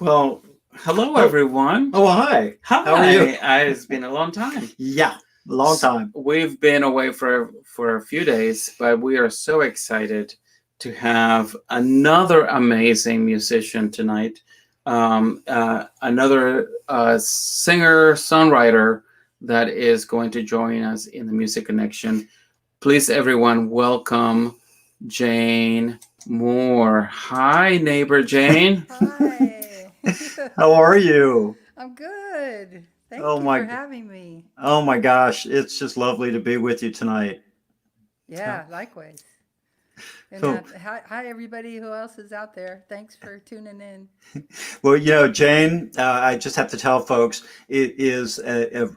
Well, hello Oh, everyone. oh, hi. How are you? Hi, it's been a long time. Yeah, long time. We've been away for a few days, but we are so excited to have another amazing musician tonight. Another singer songwriter that is going to join us in the Music Connection. Please, everyone, welcome Jane Moore. Hi, neighbor Jane. Hi. How are you? I'm good. Oh Thank you my, for having me. oh my gosh, it's just lovely to be with you tonight. Yeah, likewise. And So, hi, everybody who else is out there. Thanks for tuning in. well, Jane, I just have to tell folks, it is a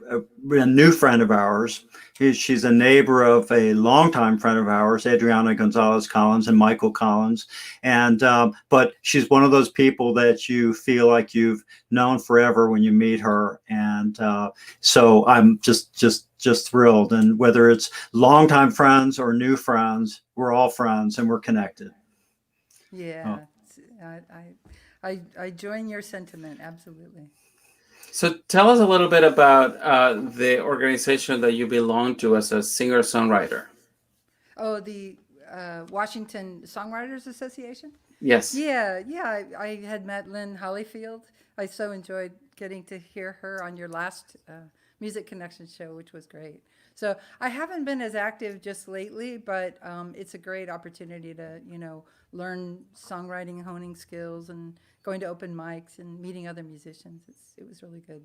new friend of ours. She's a neighbor of a longtime friend of ours, Adriana Gonzalez Collins and Michael Collins. And but she's one of those people that you feel like you've known forever when you meet her. And so I'm just thrilled. And whether it's longtime friends or new friends, we're all friends and we're connected. Oh. Yeah, I join your sentiment. Absolutely. So tell us a little bit about the organization that you belong to as a singer-songwriter. Oh, the Washington Songwriters Association? Yes. Yeah. I had met Lynn Hollyfield. I so enjoyed getting to hear her on your last Music Connection show, which was great. So I haven't been as active just lately, but it's a great opportunity to, learn songwriting, honing skills, and going to open mics and meeting other musicians. It was really good.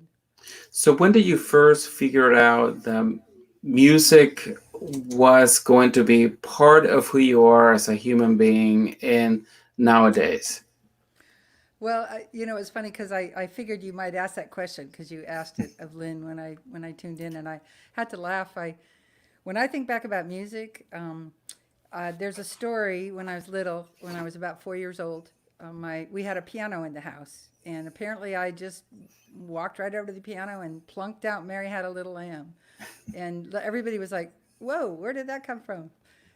So when did you first figure out that music was going to be part of who you are as a human being in nowadays? Well, it's funny because I figured you might ask that question because you asked it of Lynn when I tuned in, and I had to laugh. When I think back about music, there's a story when I was little, when I was about 4 years old. We had a piano in the house, and apparently I just walked right over to the piano and plunked out "Mary Had a Little Lamb," and everybody was like, "Whoa, where did that come from?"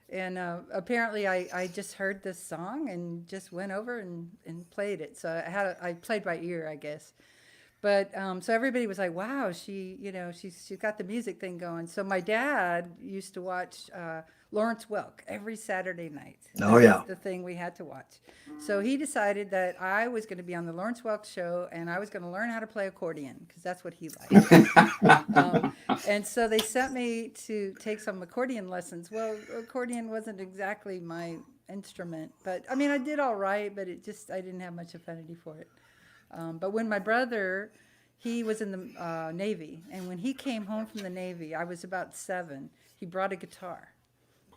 And apparently I just heard this song and just went over and played it. So I played by ear, I guess. But so everybody was like, "Wow, she's got the music thing going." So my dad used to watch Lawrence Welk every Saturday night. Oh That was yeah. the thing we had to watch. So he decided that I was going to be on the Lawrence Welk show, and I was going to learn how to play accordion because that's what he liked. Um, and so they sent me to take some accordion lessons. Well, accordion wasn't exactly my instrument, but I mean, I did all right, but I didn't have much affinity for it. But when my brother, he was in the Navy, and when he came home from the Navy, I was about 7. He brought a guitar,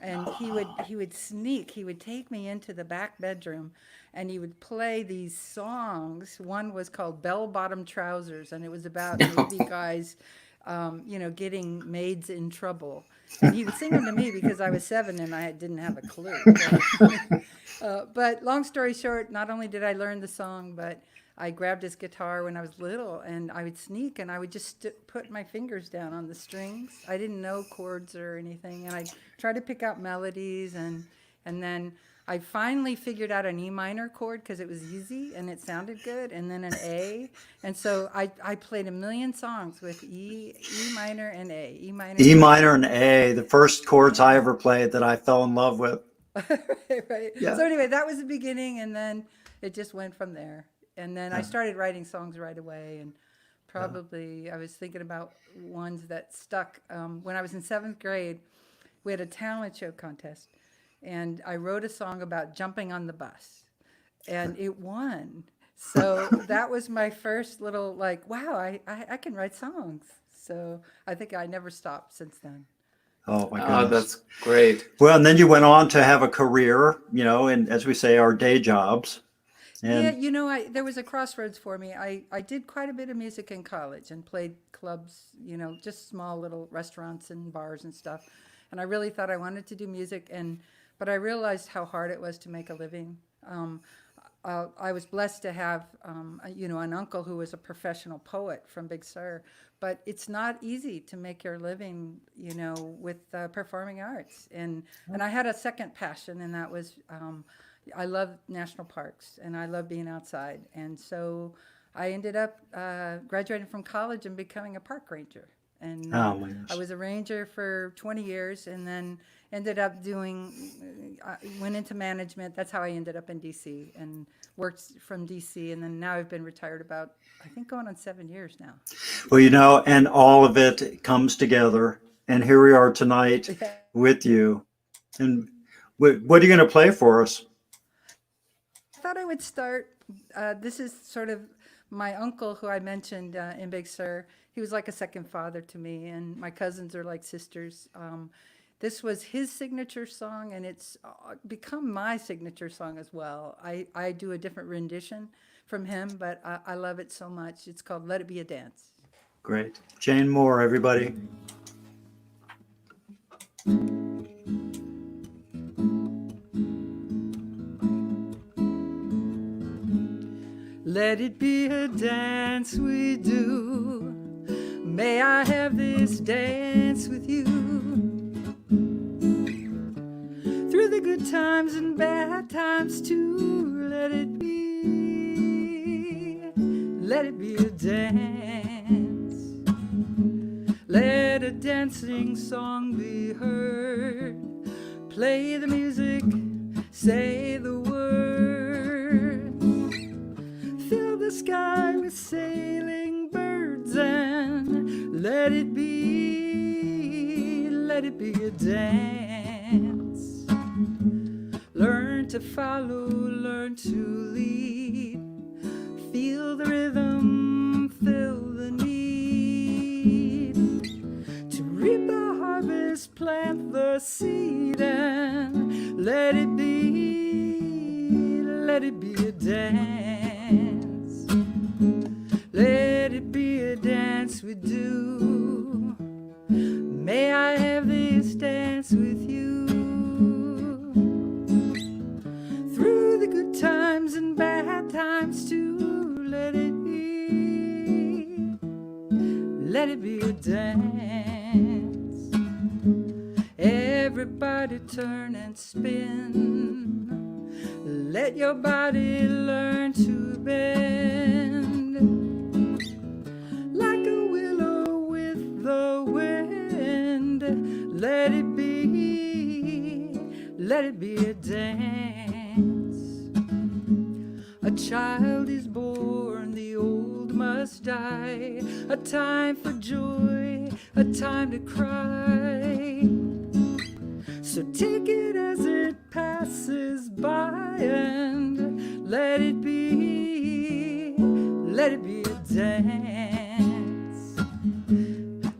and he would sneak. He would take me into the back bedroom, and he would play these songs. One was called "Bell Bottom Trousers," and it was about Navy guys, getting maids in trouble. And he would sing them to me because I was 7 and I didn't have a clue. But long story short, not only did I learn the song, but I grabbed his guitar when I was little, and I would sneak and I would just put my fingers down on the strings. I didn't know chords or anything, and I'd try to pick out melodies, and then I finally figured out an E minor chord because it was easy and it sounded good, and then an A. And so I played a million songs with E minor and A, E minor E and A. minor and A, the first chords I Yeah. ever played that I fell in love with. Right. Yeah. So anyway, that was the beginning, and then it just went from there. And then I Yeah. started writing songs right away, and Yeah. probably I was thinking about ones that stuck. When I was in 7th grade, we had a talent show contest, and I wrote a song about jumping on the bus, and it won. So that was my first little like, wow, I can write songs. So I think I never stopped since then. Oh my Oh, goodness. that's great. Well, and then you went on to have a career, and as we say, our day jobs. Yeah, And there was a crossroads for me. I did quite a bit of music in college and played clubs, just small little restaurants and bars and stuff. And I really thought I wanted to do music, but I realized how hard it was to make a living. I was blessed to have, an uncle who was a professional poet from Big Sur, but it's not easy to make your living, with performing arts. And I had a second passion, and that was I love national parks and I love being outside. And so I ended up graduating from college and becoming a park ranger. And Oh my I gosh. was a ranger for 20 years and then ended up went into management. That's how I ended up in DC and worked from DC. And then now I've been retired about, I think, going on 7 years now. Well, and all of it comes together. And here we are tonight Yeah. with you. And what are you going to play for us? I thought I would start. This is sort of my uncle who I mentioned in Big Sur. He was like a second father to me, and my cousins are like sisters. This was his signature song, and it's become my signature song as well. I do a different rendition from him, but I love it so much. It's called Let It Be a Dance. Great. Jane Moore, everybody. Let it be a dance we do. May I have this dance with you. Through the good times and bad times too. Let it be a dance. Let a dancing song be heard. Play the music, say the words. Fill the sky with sailing birds and let it be a dance. Learn to follow, learn to lead. Feel the rhythm, feel the need. To reap the harvest, plant the seed and let it be a dance. Let it be a dance we do. May I have this dance with you. Through the good times and bad times too. Let it be a dance. Everybody turn and spin. Let your body learn to bend. Like a willow with the wind. Let it be a dance. A child is born, the old must die. A time for joy, a time to cry. So take it as it passes by and let it be a dance.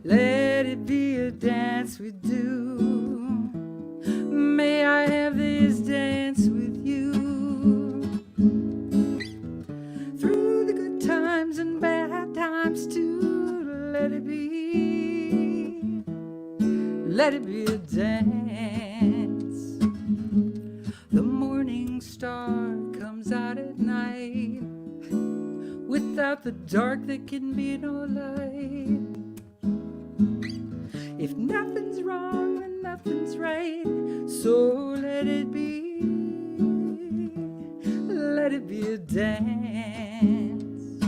Let it be a dance we do. May I have this dance with you. Through the good times and bad times too. Let it be a dance. The morning star comes out at night. Without the dark there can be no light. If nothing's wrong then nothing's right. So let it be a dance.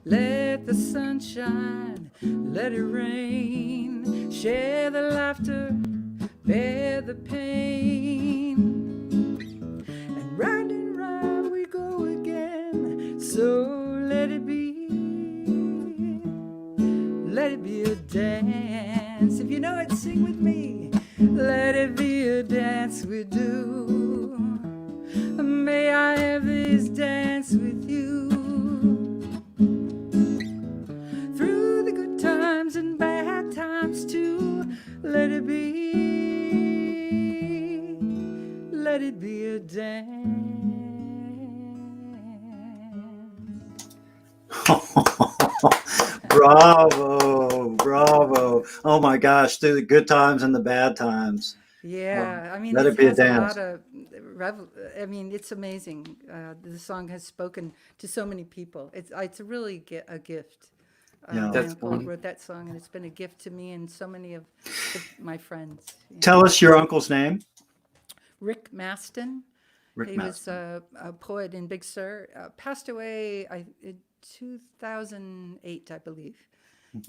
Let the sun shine, let it rain. Share the laughter, bear the pain. And round we go again. So let it be a dance. If you know it, sing with me. Let it be a dance we do. May I have this dance with you. Through the good times and bad times too. Let it be a dance. Bravo. Oh my gosh, through the good times and the bad times. Yeah, I mean, Let it it be a has a dance. lot of, I mean, it's amazing. The song has spoken to so many people. It's really a gift. Yeah. My That's uncle one. wrote that song, and it's been a gift to me and so many of my friends. Yeah. Tell us your uncle's name. Rick Mastan. Rick He was Mastan. a poet in Big Sur. Passed away 2008, I believe.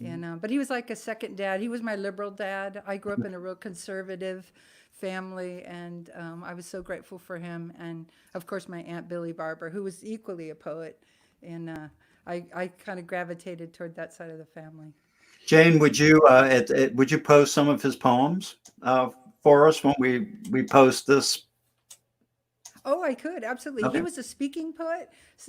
And but he was like a second dad. He was my liberal dad. I grew up in a real conservative family, and I was so grateful for him. And of course, my Aunt Billy Barber, who was equally a poet, and I kind of gravitated toward that side of the family. Jane, would you post some of his poems for us when we post this? Oh, I could absolutely. He Okay. was a speaking poet.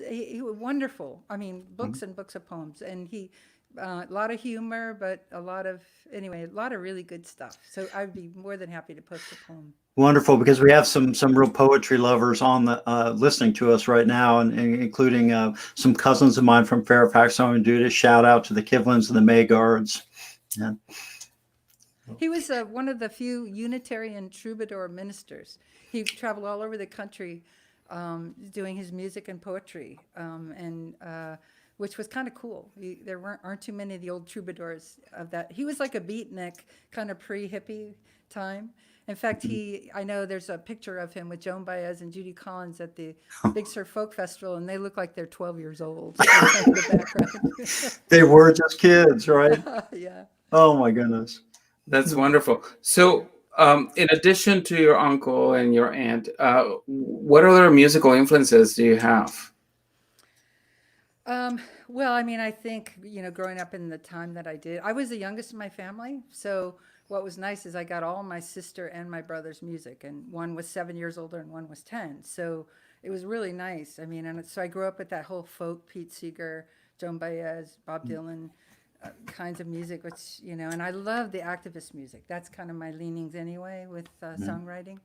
He was wonderful. I mean, books and books of poems, and he a lot of humor, but a lot of really good stuff. So I'd be more than happy to post a poem. Wonderful, because we have some real poetry lovers on the listening to us right now, and including some cousins of mine from Fairfax. So I'm going to do a shout out to the Kivlins and the Maygards. Yeah. He was one of the few Unitarian troubadour ministers. He traveled all over the country doing his music and poetry, and which was kind of cool. Aren't too many of the old troubadours of that. He was like a beatnik, kind of pre-hippie time. In fact, I know there's a picture of him with Joan Baez and Judy Collins at the Big Sur Folk Festival, and they look like they're 12 years old. In the background. They were just kids, right? Yeah. Oh my goodness. That's wonderful. So, in addition to your uncle and your aunt, what other musical influences do you have? Well, I mean, I think, growing up in the time that I did, I was the youngest in my family. So what was nice is I got all my sister and my brother's music, and one was 7 years older and one was 10. So it was really nice. I mean, and so I grew up with that whole folk, Pete Seeger, Joan Baez, Bob Dylan kinds of music, which, and I love the activist music. That's kind of my leanings anyway with songwriting.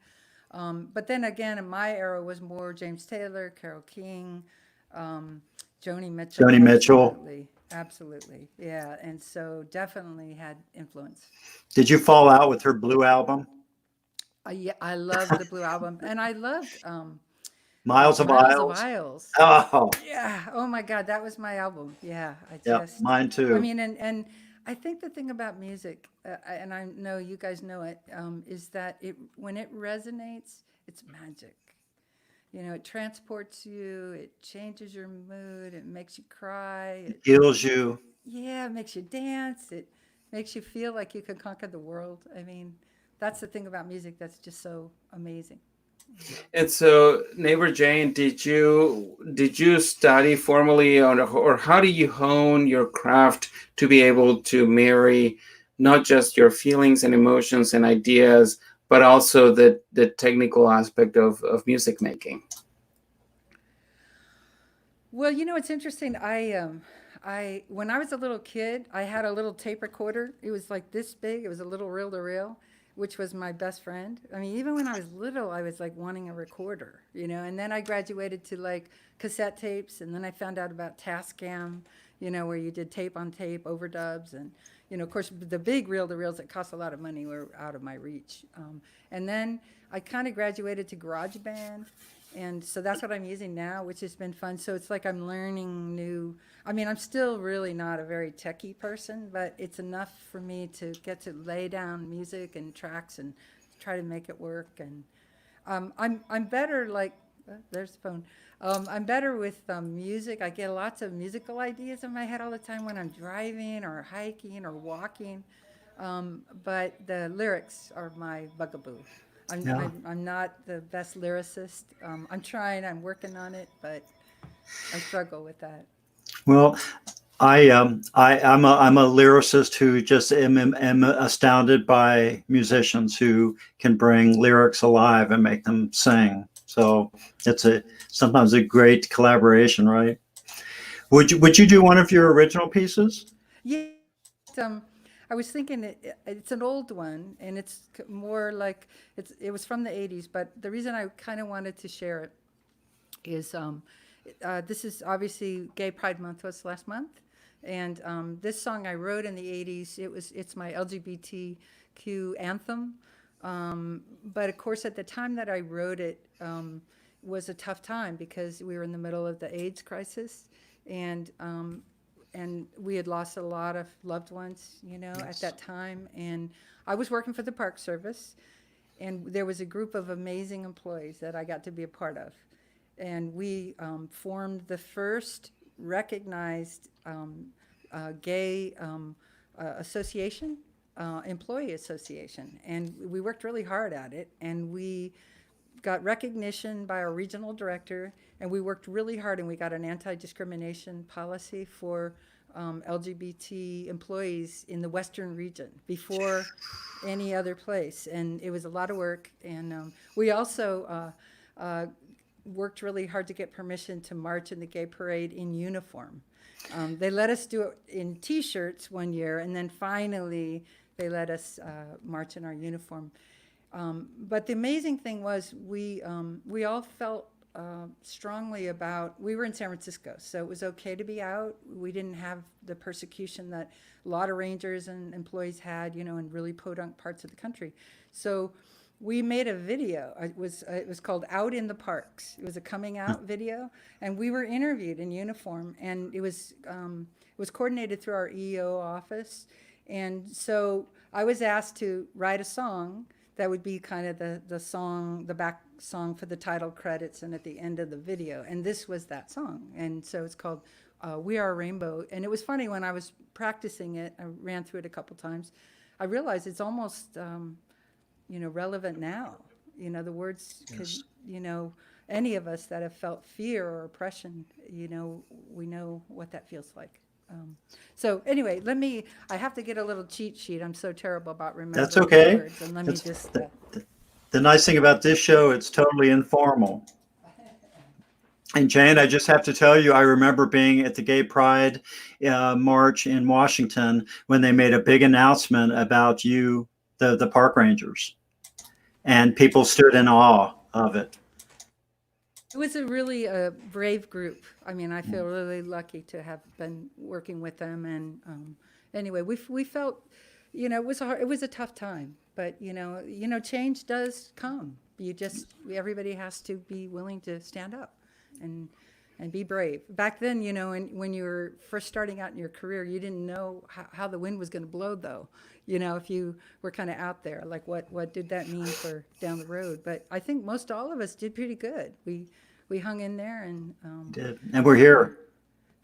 But then again, in my era was more James Taylor, Carole King, Joni Mitchell. Joni Mitchell. Absolutely. Yeah. And so definitely had influence. Did you fall out with her Blue album? Yeah, I loved the Blue album, and I loved Miles of Miles of Isles. Aisles. Oh, Yeah. Oh my God, that was my album. Yeah. yeah, mine too. I mean, and I think the thing about music, and I know you guys know it, is that when it resonates, it's magic. It transports you, it changes your mood, it makes you cry. It heals you. Yeah, it makes you dance. It makes you feel like you could conquer the world. I mean, that's the thing about music that's just so amazing. And so, neighbor Jane, did you study formally, or how do you hone your craft to be able to marry not just your feelings and emotions and ideas, but also the technical aspect of music making? Well, it's interesting. I when I was a little kid, I had a little tape recorder. It was like this big. It was a little reel to reel, which was my best friend. I mean, even when I was little, I was like wanting a recorder, and then I graduated to like cassette tapes, and then I found out about Tascam, where you did tape on tape overdubs, and of course, the big reel to reels that cost a lot of money were out of my reach. And then I kind of graduated to GarageBand. And so that's what I'm using now, which has been fun. So it's like I'm learning new. I mean, I'm still really not a very techie person, but it's enough for me to get to lay down music and tracks and try to make it work. And I'm better like there's the phone. I'm better with music. I get lots of musical ideas in my head all the time when I'm driving or hiking or walking. But the lyrics are my bugaboo. I'm not the best lyricist. I'm trying. I'm working on it, but I struggle with that. Well, I'm a lyricist who just am astounded by musicians who can bring lyrics alive and make them sing. So it's sometimes a great collaboration, right? Would you do one of your original pieces? Yeah. I was thinking it's an old one, and it's more like it was from the 80s, but the reason I kind of wanted to share it is this is obviously Gay Pride Month was last month, and this song I wrote in the 80s. It's my LGBTQ anthem, but of course at the time that I wrote it was a tough time because we were in the middle of the AIDS crisis, and we had lost a lot of loved ones, Yes. at that time. And I was working for the Park Service, and there was a group of amazing employees that I got to be a part of. And we formed the first recognized gay association, employee association, and we worked really hard at it, and we got recognition by our regional director, and we worked really hard, and we got an anti-discrimination policy for LGBT employees in the Western region before any other place, and it was a lot of work. And we also worked really hard to get permission to march in the gay parade in uniform. They let us do it in T-shirts one year, and then finally they let us march in our uniform. But the amazing thing was we all felt strongly about, we were in San Francisco, so it was okay to be out. We didn't have the persecution that a lot of rangers and employees had, you know, in really podunk parts of the country. So we made a video. It was called Out in the Parks. It was a coming out video, and we were interviewed in uniform, and it was coordinated through our EO office. And so I was asked to write a song that would be kind of the song, the back song for the title credits and at the end of the video. And this was that song. And so it's called We Are a Rainbow. And it was funny, when I was practicing it, I ran through it a couple times, I realized it's almost, you know, relevant now. You know, the words could, you know, any of us that have felt fear or oppression, you know, we know what that feels like. So anyway, I have to get a little cheat sheet. I'm so terrible about remembering That's okay. words. And let me just... The nice thing about this show, it's totally informal. And Jane, I just have to tell you, I remember being at the Gay Pride March in Washington when they made a big announcement about you, the park rangers, and people stood in awe of it. It was a really brave group. I mean, I feel really lucky to have been working with them. And anyway, we felt, you know, it was a tough time, but you know, change does come. Everybody has to be willing to stand up and be brave. Back then, you know, when you were first starting out in your career, you didn't know how the wind was going to blow, though. You know, if you were kind of out there, like what did that mean for down the road? But I think most all of us did pretty good. We hung in there and did, and we're here.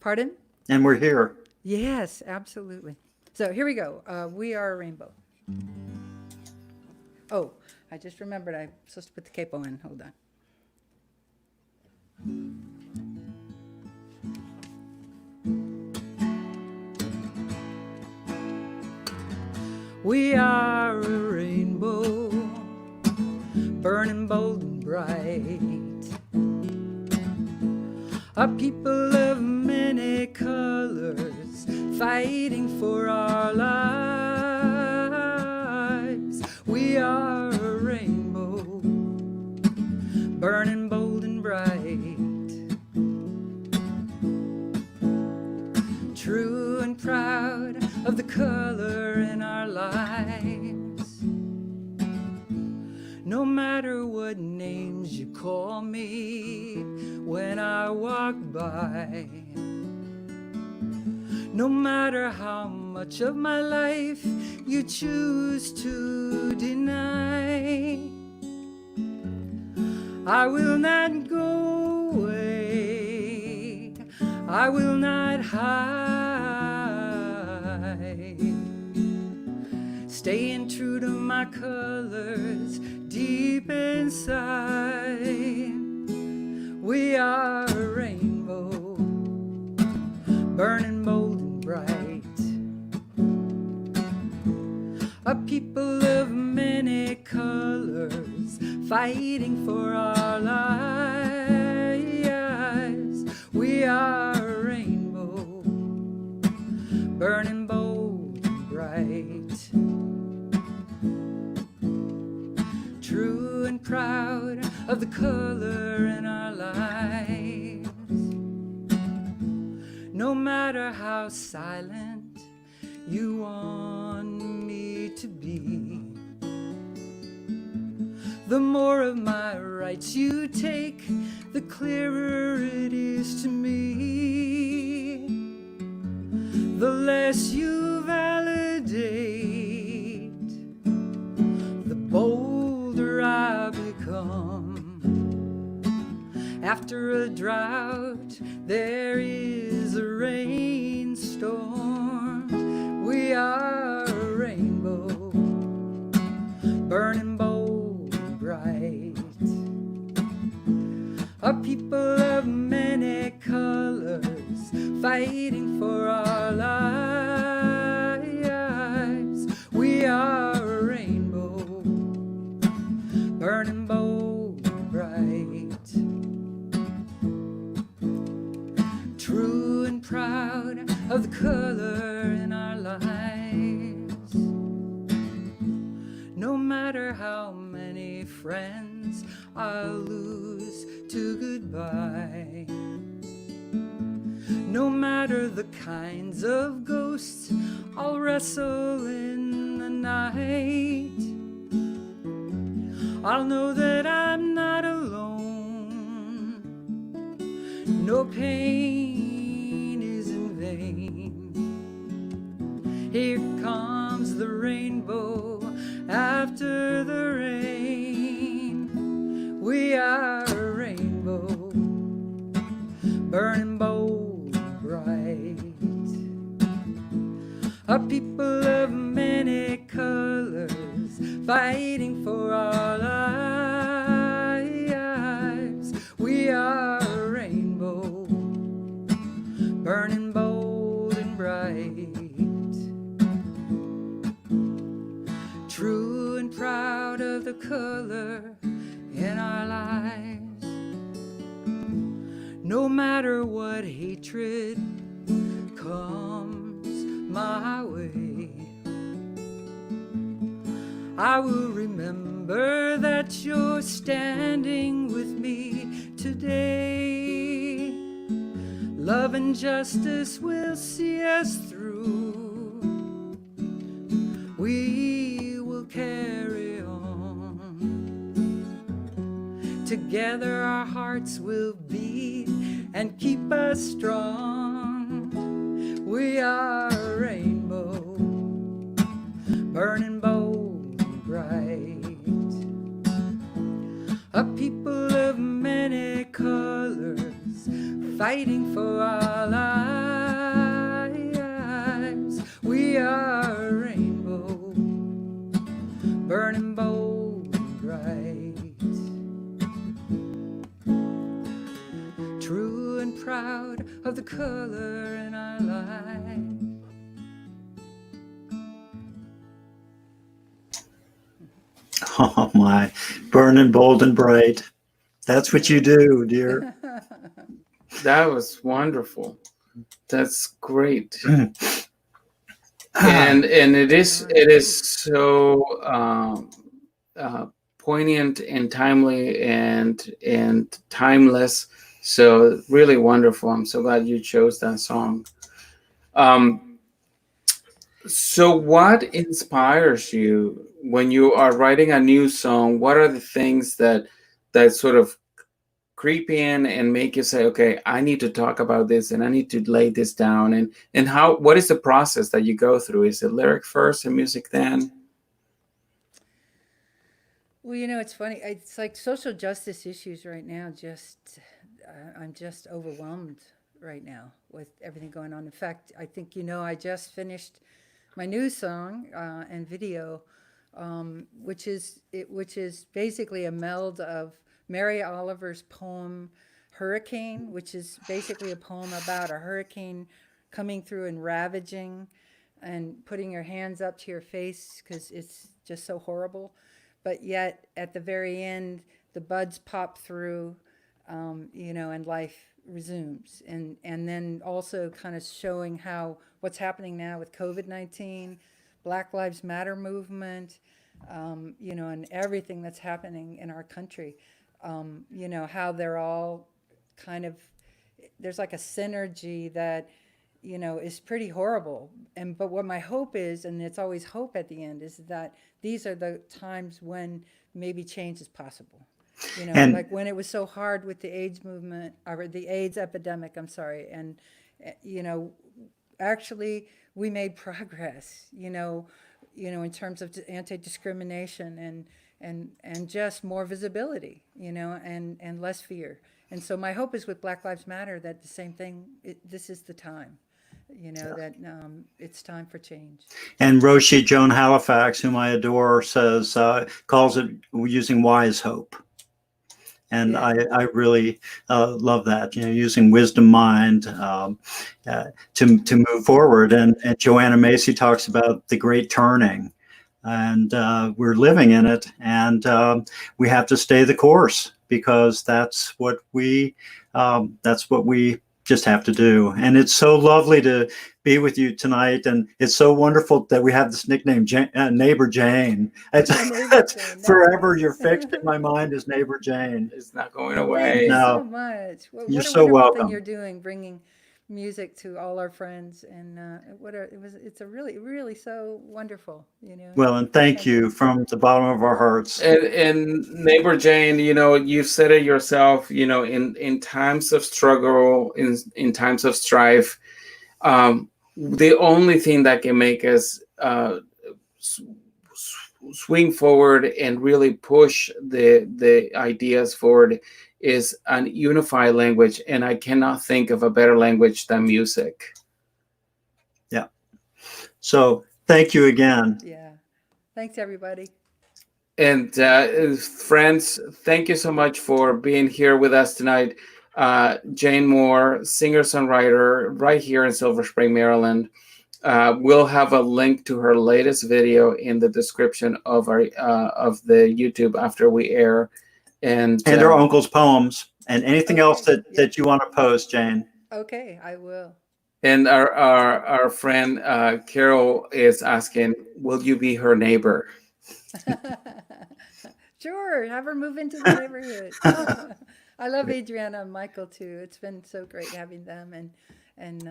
Pardon? And we're here. Yes, absolutely. So here we go. We Are a Rainbow. Oh, I just remembered I'm supposed to put the capo in. Hold on. We are a rainbow, burning bold and bright. A people of many colors, fighting for our lives. We are a rainbow, burning bold and bright. True and proud of the color in our lives. No matter what names you call me when I walk by, no matter how much of my life you choose to deny, I will not go away, I will not hide, staying true to my colors deep inside. We are a rainbow, burning bold and bright. A people of many colors, fighting for our lives. We are a rainbow, burning bold and bright. True and proud of the color in our lives. No matter how silent you want me to be, the more of my rights you take, the clearer it is to me. The less you validate, the bolder I become. After a drought, there is a rainstorm. We are a rainbow, burning bold and bright. A people of many colors, fighting for our lives. We are a rainbow, burning bold and bright. True and proud of the color in our lives. No matter how many friends I'll lose to goodbye, no matter the kinds of ghosts I'll wrestle in the night, I'll know that I'm not alone. No pain is in vain. Here comes the rainbow after the rain. We are a rainbow, burning bold and bright. A people of many colors, fighting for our lives. We are a rainbow, burning bold and bright. True and proud of the color in our lives. No matter what hatred comes my way, I will remember that you're standing with me today. Love and justice will see us through. We will carry on. Together our hearts will beat and keep us strong. We are a rainbow, burning bold and bright. A people of many colors, fighting for our lives. We are a rainbow, burning bold and bright. True and proud of the color in our lives. Oh my, burning bold and bright. That's what you do, dear. That was wonderful. That's great. And it is so poignant and timely and timeless. So really wonderful. I'm so glad you chose that song. So what inspires you when you are writing a new song? What are the things that sort of creep in and make you say, okay, I need to talk about this and I need to lay this down? And what is the process that you go through? Is it lyric first and music then? Well, you know, it's funny. It's like social justice issues right now. I'm just overwhelmed right now with everything going on. In fact, I think, you know, I just finished my new song and video, which is basically a meld of Mary Oliver's poem Hurricane, which is basically a poem about a hurricane coming through and ravaging and putting your hands up to your face because it's just so horrible. But yet at the very end, the buds pop through, you know, and life resumes. And then also kind of showing how what's happening now with COVID-19, Black Lives Matter movement, you know, and everything that's happening in our country, you know, how they're all kind of, there's like a synergy that, you know, is pretty horrible. But what my hope is, and it's always hope at the end, is that these are the times when maybe change is possible. You know, like when it was so hard with the AIDS movement, or the AIDS epidemic, I'm sorry, and, you know, actually we made progress, you know, in terms of anti-discrimination and just more visibility, you know, and less fear. And so my hope is with Black Lives Matter that the same thing, this is the time, that it's time for change. And Roshi Joan Halifax, whom I adore, says, calls it using wise hope. And Yeah. I really love that, using wisdom mind to move forward. And Joanna Macy talks about the great turning, and we're living in it, and we have to stay the course, because that's what we just have to do. And it's so lovely to be with you tonight, and it's so wonderful that we have this nickname, Neighbor Jane. It's forever. You're fixed in my mind as Neighbor Jane. It's not going Thank away. you No. so much. Well, You're what a so wonderful welcome. thing you're doing, bringing music to all our friends, and it's a really so wonderful, Well, and thank you from the bottom of our hearts. And Neighbor Jane, you've said it yourself, in times of struggle, in times of strife, the only thing that can make us swing forward and really push the ideas forward is an unified language. And I cannot think of a better language than music. Yeah. So thank you again. Yeah. Thanks, everybody. And friends, thank you so much for being here with us tonight. Jane Moore, singer-songwriter, right here in Silver Spring, Maryland. We'll have a link to her latest video in the description of our of the YouTube after we air, and her uncle's poems, and anything else that you want to post, Jane. Okay, I will. And our friend Carol is asking, will you be her neighbor? Sure, have her move into the neighborhood. I love Adriana and Michael too. It's been so great having them, and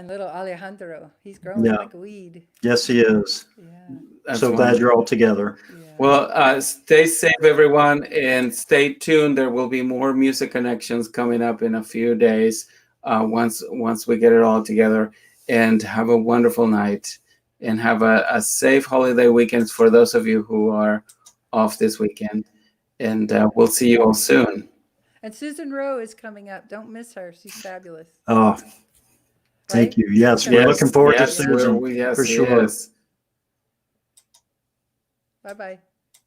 little Alejandro. He's growing like a weed. Yes, he is. Yeah. That's so glad you're all together. Yeah. Well, stay safe, everyone, and stay tuned. There will be more Music Connections coming up in a few days once we get it all together. And have a wonderful night, and have a safe holiday weekend for those of you who are off this weekend. And we'll see you all soon. And Susan Rowe is coming up. Don't miss her. She's fabulous. Oh, thank you. Yes, we're looking forward to Susan, for sure. Bye-bye.